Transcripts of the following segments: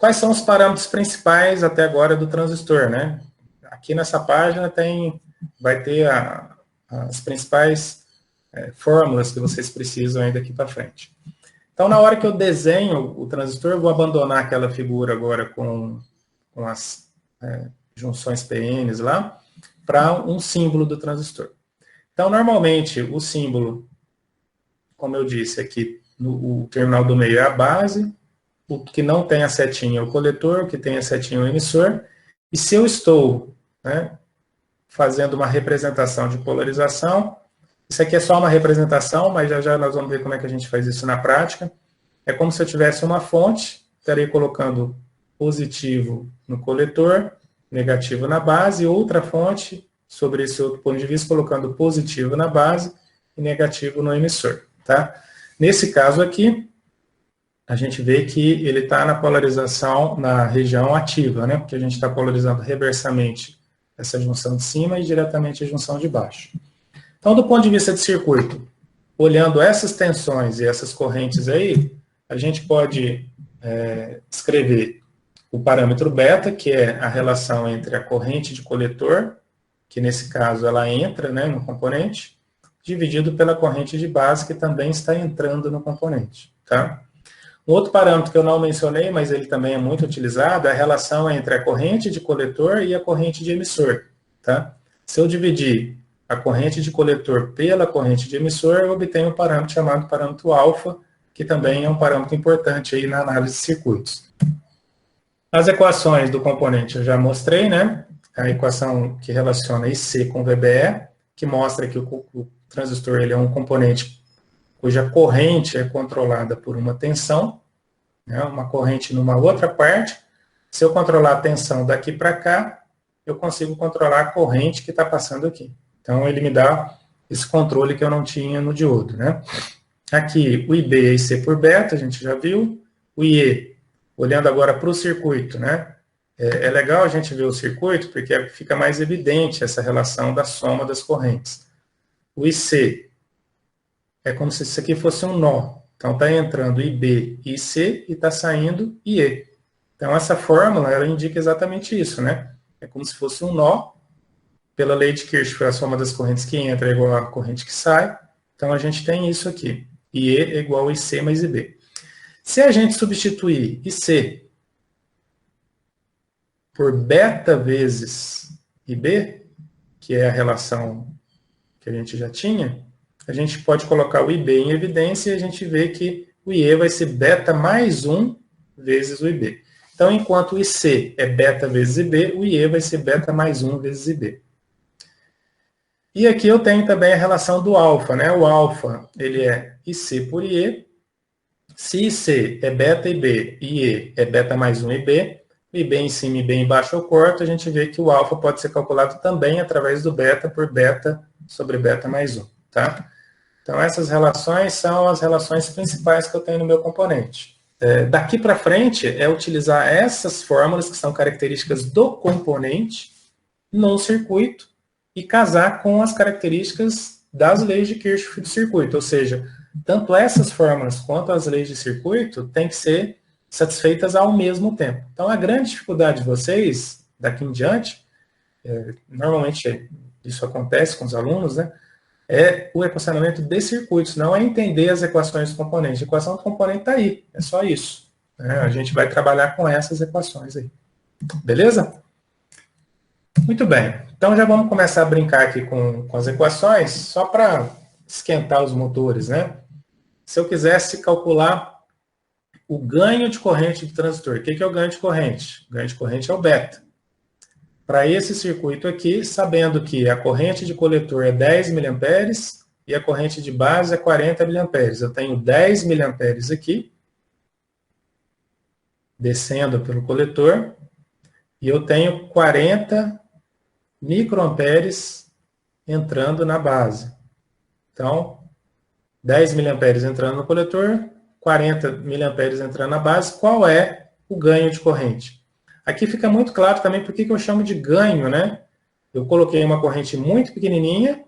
quais são os parâmetros principais até agora do transistor, né? Aqui nessa página vai ter as principais fórmulas que vocês precisam aí daqui para frente. Então, na hora que eu desenho o transistor, eu vou abandonar aquela figura agora com as junções PNs lá, para um símbolo do transistor. Então, normalmente, o símbolo, como eu disse aqui, o terminal do meio é a base, o que não tem a setinha é o coletor, o que tem a setinha é o emissor, e se eu estou fazendo uma representação de polarização, isso aqui é só uma representação, mas já nós vamos ver como é que a gente faz isso na prática. É como se eu tivesse uma fonte, estarei colocando positivo no coletor, negativo na base, e outra fonte, sobre esse outro ponto de vista, colocando positivo na base e negativo no emissor. Tá? Nesse caso aqui, a gente vê que ele está na polarização, na região ativa, né? Porque a gente está polarizando reversamente essa junção de cima e diretamente a junção de baixo. Então, do ponto de vista de circuito, olhando essas tensões e essas correntes aí, a gente pode escrever o parâmetro beta, que é a relação entre a corrente de coletor, que nesse caso ela entra, né, no componente, dividido pela corrente de base, que também está entrando no componente. Tá? Um outro parâmetro que eu não mencionei, mas ele também é muito utilizado, é a relação entre a corrente de coletor e a corrente de emissor. Tá? Se eu dividir a corrente de coletor pela corrente de emissor, eu obtenho um parâmetro chamado parâmetro alfa, que também é um parâmetro importante aí na análise de circuitos. As equações do componente eu já mostrei, né? A equação que relaciona IC com VBE, que mostra que o transistor ele é um componente cuja corrente é controlada por uma tensão, né? Uma corrente numa outra parte. Se eu controlar a tensão daqui para cá, eu consigo controlar a corrente que está passando aqui. Então, ele me dá esse controle que eu não tinha no diodo, né? Aqui, o IB é IC por beta, a gente já viu. O IE, olhando agora para o circuito, né? É legal a gente ver o circuito, porque fica mais evidente essa relação da soma das correntes. O IC é como se isso aqui fosse um nó. Então, está entrando IB e IC e está saindo IE. Então, essa fórmula, ela indica exatamente isso, né? É como se fosse um nó. Pela lei de Kirchhoff, a soma das correntes que entra é igual à corrente que sai. Então, a gente tem isso aqui. IE é igual a IC mais IB. Se a gente substituir IC por beta vezes IB, que é a relação que a gente já tinha, a gente pode colocar o IB em evidência e a gente vê que o IE vai ser beta mais 1 vezes o IB. Então, enquanto o IC é beta vezes IB, o IE vai ser beta mais 1 vezes IB. E aqui eu tenho também a relação do alfa, né? O alfa, ele é IC por IE. Se IC é beta IB, IE é beta mais 1 IB, IB em cima e IB embaixo eu corto, a gente vê que o alfa pode ser calculado também através do beta por beta sobre beta mais 1, tá? Então, essas relações são as relações principais que eu tenho no meu componente. Daqui para frente, é utilizar essas fórmulas, que são características do componente, no circuito, e casar com as características das leis de Kirchhoff do circuito. Ou seja, tanto essas fórmulas quanto as leis de circuito têm que ser satisfeitas ao mesmo tempo. Então, a grande dificuldade de vocês, daqui em diante, normalmente isso acontece com os alunos, né? É o equacionamento de circuitos, não é entender as equações do componente. A equação do componente está aí, é só isso. Né? A gente vai trabalhar com essas equações aí. Beleza? Muito bem. Então já vamos começar a brincar aqui com as equações, só para esquentar os motores, né? Se eu quisesse calcular o ganho de corrente do transistor, o que é o ganho de corrente? O ganho de corrente é o beta. Para esse circuito aqui, sabendo que a corrente de coletor é 10 mA e a corrente de base é 40 mA. Eu tenho 10 mA aqui, descendo pelo coletor, e eu tenho 40 microamperes entrando na base. Então, 10 mA entrando no coletor, 40 mA entrando na base. Qual é o ganho de corrente? Aqui fica muito claro também porque que eu chamo de ganho, né? Eu coloquei uma corrente muito pequenininha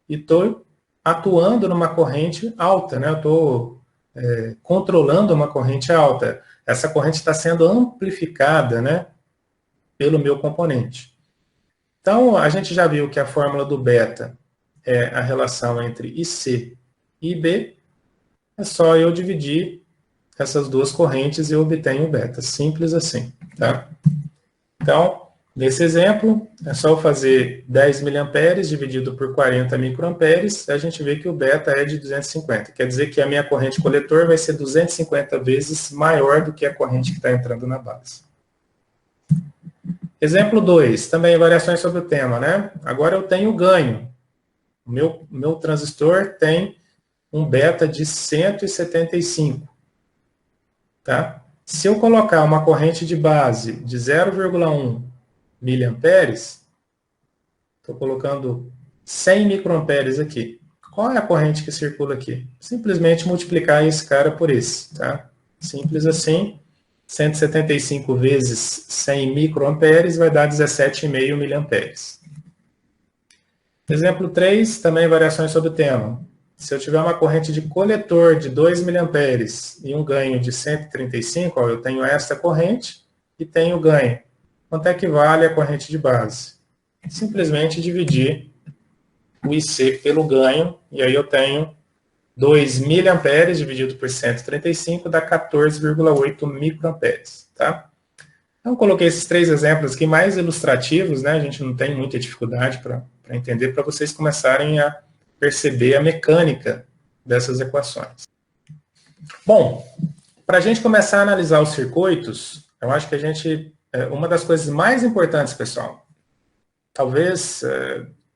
e estou atuando numa corrente alta, né? Eu estou controlando uma corrente alta. essa corrente está sendo amplificada, né, pelo meu componente. Então, a gente já viu que a fórmula do beta é a relação entre IC e IB. É só eu dividir essas duas correntes e eu obtenho o beta. Simples assim, tá? Então, nesse exemplo, é só eu fazer 10 mA dividido por 40 microamperes, a gente vê que o beta é de 250. Quer dizer que a minha corrente coletor vai ser 250 vezes maior do que a corrente que está entrando na base. Exemplo 2, também variações sobre o tema, né? Agora eu tenho ganho. O meu transistor tem um beta de 175. Tá? Se eu colocar uma corrente de base de 0,1 miliamperes, estou colocando 100 microamperes aqui. Qual é a corrente que circula aqui? Simplesmente multiplicar esse cara por esse. Tá? Simples assim. 175 vezes 100 microamperes vai dar 17,5 miliamperes. Exemplo 3, também variações sobre o tema. Se eu tiver uma corrente de coletor de 2 miliamperes e um ganho de 135, ó, eu tenho esta corrente e tenho ganho. Quanto é que vale a corrente de base? Simplesmente dividir o IC pelo ganho, e aí eu tenho 2 miliamperes dividido por 135 dá 14,8 microamperes, tá? Então, coloquei esses 3 exemplos aqui mais ilustrativos, né? A gente não tem muita dificuldade para entender, para vocês começarem a perceber a mecânica dessas equações. Bom, para a gente começar a analisar os circuitos, eu acho que uma das coisas mais importantes, pessoal, talvez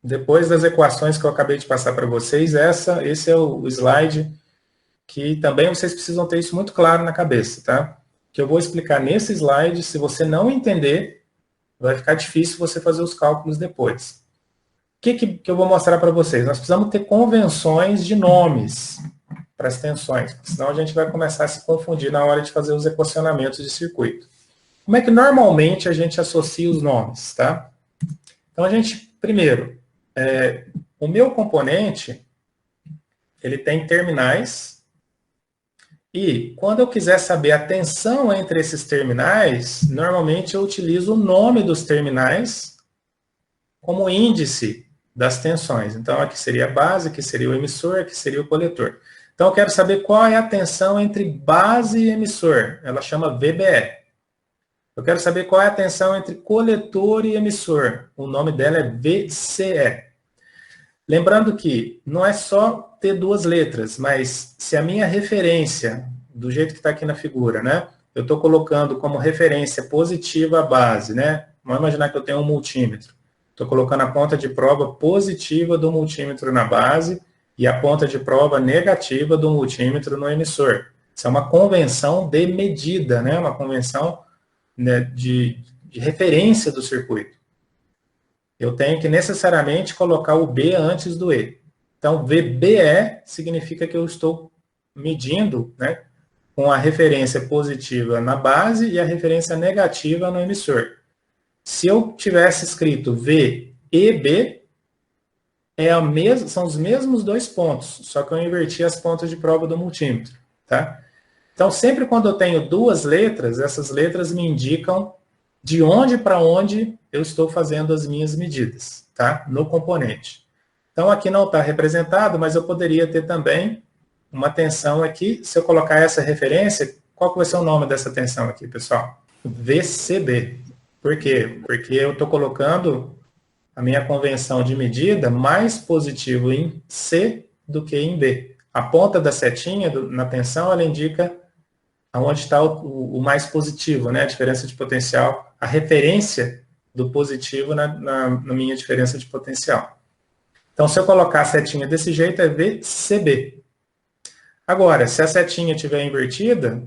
depois das equações que eu acabei de passar para vocês, esse é o slide que também vocês precisam ter isso muito claro na cabeça, tá? Que eu vou explicar nesse slide, se você não entender, vai ficar difícil você fazer os cálculos depois. O que eu vou mostrar para vocês? Nós precisamos ter convenções de nomes para as tensões, senão a gente vai começar a se confundir na hora de fazer os equacionamentos de circuito. Como é que normalmente a gente associa os nomes, tá? Então, primeiro, o meu componente, ele tem terminais, e quando eu quiser saber a tensão entre esses terminais, normalmente eu utilizo o nome dos terminais como índice das tensões. Então, aqui seria a base, aqui seria o emissor, aqui seria o coletor. Então, eu quero saber qual é a tensão entre base e emissor. Ela chama VBE. Eu quero saber qual é a tensão entre coletor e emissor. O nome dela é VCE. Lembrando que não é só ter duas letras, mas se a minha referência, do jeito que está aqui na figura, né? Eu estou colocando como referência positiva a base, né? Vamos imaginar que eu tenho um multímetro. Estou colocando a ponta de prova positiva do multímetro na base e a ponta de prova negativa do multímetro no emissor. Isso é uma convenção de medida, né? Uma convenção, né, de referência do circuito. Eu tenho que necessariamente colocar o B antes do E. Então, VBE significa que eu estou medindo, né, com a referência positiva na base e a referência negativa no emissor. Se eu tivesse escrito VEB, são os mesmos dois pontos, só que eu inverti as pontas de prova do multímetro. Tá? Então, sempre quando eu tenho duas letras, essas letras me indicam de onde para onde eu estou fazendo as minhas medidas, tá? No componente. Então, aqui não está representado, mas eu poderia ter também uma tensão aqui. Se eu colocar essa referência, qual que vai ser o nome dessa tensão aqui, pessoal? VCB. Por quê? Porque eu estou colocando a minha convenção de medida mais positivo em C do que em B. A ponta da setinha na tensão, ela indica onde está o mais positivo, né? A diferença de potencial, a referência do positivo na minha diferença de potencial. Então, se eu colocar a setinha desse jeito, é VCB. Agora, se a setinha estiver invertida,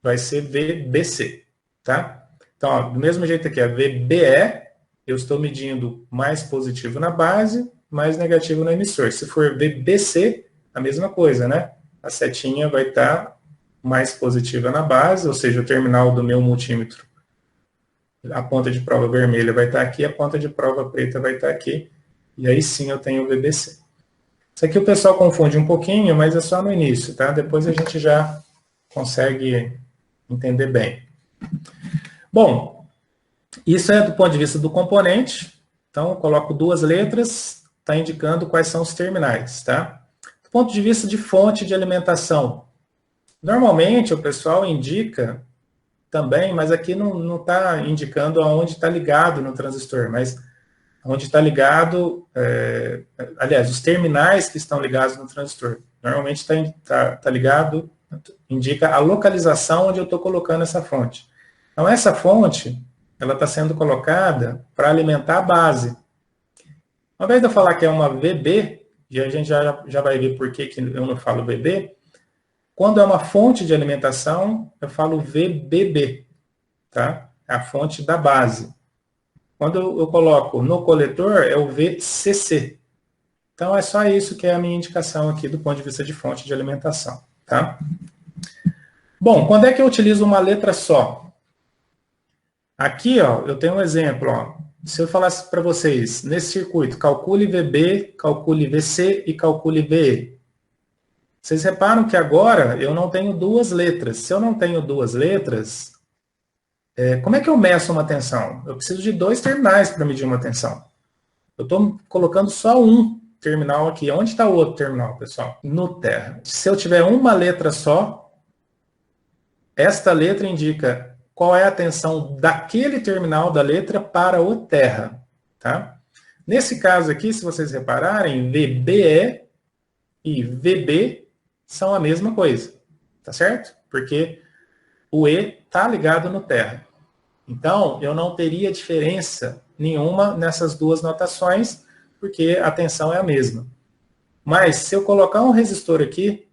vai ser VBC, tá? Então, ó, do mesmo jeito aqui, é VBE, eu estou medindo mais positivo na base, mais negativo no emissor. Se for VBC, a mesma coisa, né? A setinha vai estar mais positiva na base, ou seja, o terminal do meu multímetro, a ponta de prova vermelha vai estar aqui, a ponta de prova preta vai estar aqui, e aí sim eu tenho o VBC. Isso aqui o pessoal confunde um pouquinho, mas é só no início, tá? Depois a gente já consegue entender bem. Bom, isso é do ponto de vista do componente. Então, eu coloco duas letras, está indicando quais são os terminais, tá? Do ponto de vista de fonte de alimentação, normalmente o pessoal indica também, mas aqui não está indicando aonde está ligado no transistor, mas onde está ligado, aliás, os terminais que estão ligados no transistor. Normalmente tá ligado, indica a localização onde eu estou colocando essa fonte. Então, essa fonte, ela está sendo colocada para alimentar a base. Ao invés de eu falar que é uma VB, e a gente já vai ver por que eu não falo VB, quando é uma fonte de alimentação, eu falo VBB, tá? É a fonte da base. Quando eu coloco no coletor, é o VCC. Então, é só isso que é a minha indicação aqui do ponto de vista de fonte de alimentação, tá? Bom, quando é que eu utilizo uma letra só? Aqui, ó, eu tenho um exemplo, ó. Se eu falasse para vocês, nesse circuito, calcule VB, calcule VC e calcule VE. Vocês reparam que agora eu não tenho duas letras. Se eu não tenho duas letras, como é que eu meço uma tensão? Eu preciso de dois terminais para medir uma tensão. Eu estou colocando só um terminal aqui. Onde está o outro terminal, pessoal? No terra. Se eu tiver uma letra só, esta letra indica qual é a tensão daquele terminal da letra para o terra. Tá? Nesse caso aqui, se vocês repararem, VBE e VB são a mesma coisa. Tá certo? Porque o E está ligado no terra. Então, eu não teria diferença nenhuma nessas duas notações, porque a tensão é a mesma. Mas, se eu colocar um resistor aqui,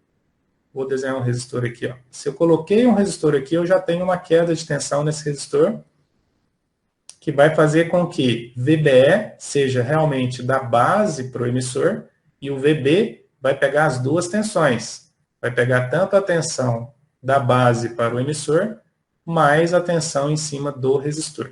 vou desenhar um resistor aqui, ó. Se eu coloquei um resistor aqui, eu já tenho uma queda de tensão nesse resistor, que vai fazer com que VBE seja realmente da base para o emissor, e o VB vai pegar as duas tensões. Vai pegar tanto a tensão da base para o emissor, mais a tensão em cima do resistor.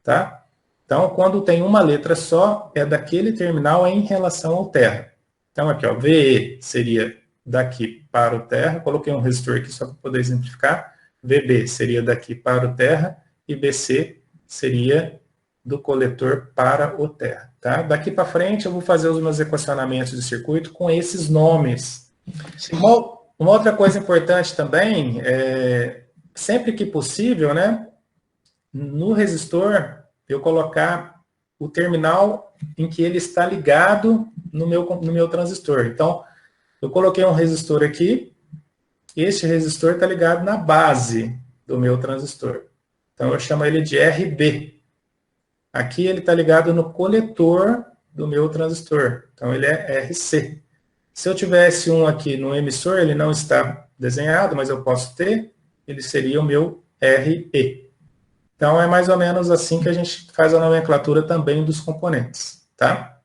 Tá? Então, quando tem uma letra só, é daquele terminal em relação ao terra. Então, aqui, ó, VE seria daqui para o terra. Coloquei um resistor aqui só para poder exemplificar. VB seria daqui para o terra. E VC seria do coletor para o terra. Tá? Daqui para frente, eu vou fazer os meus equacionamentos de circuito com esses nomes. Uma outra coisa importante também sempre que possível, né, no resistor, eu colocar o terminal em que ele está ligado no meu transistor. Então, eu coloquei um resistor aqui, este resistor está ligado na base do meu transistor. Então, eu chamo ele de RB. Aqui ele está ligado no coletor do meu transistor. Então, ele é RC. Se eu tivesse um aqui no emissor, ele não está desenhado, mas eu posso ter, ele seria o meu RE. Então, é mais ou menos assim que a gente faz a nomenclatura também dos componentes, tá?